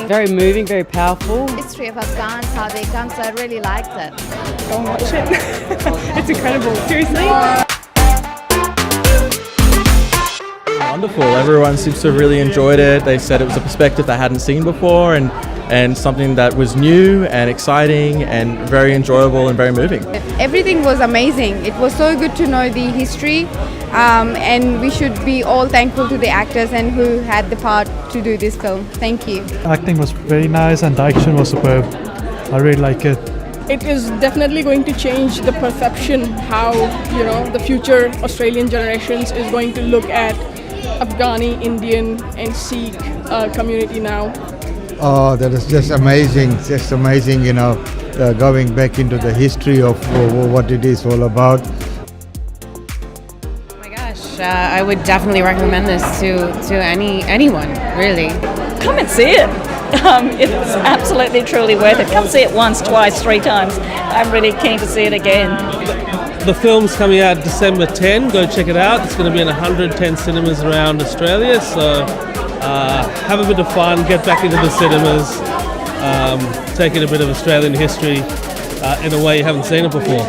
Very moving, very powerful. History of Afghans, how they come, so I really liked it. Go and watch it. It's incredible. Seriously. Wonderful. Everyone seems to have really enjoyed it. They said it was a perspective they hadn't seen before and something that was new and exciting and very enjoyable and very moving. Everything was amazing. It was so good to know the history, and we should be all thankful to the actors and who had the part to do this film. Thank you. Acting was very nice and the action was superb. I really like it. It is definitely going to change the perception how, the future Australian generations is going to look at Afghani, Indian and Sikh community now. Oh, that is just amazing, going back into the history of what it is all about. Oh my gosh, I would definitely recommend this to anyone, really. Come and see it. It's absolutely, truly worth it. Come see it once, twice, 3 times. I'm really keen to see it again. The film's coming out December 10. Go check it out. It's going to be in 110 cinemas around Australia. So have a bit of fun, get back into the cinemas, take in a bit of Australian history in a way you haven't seen it before.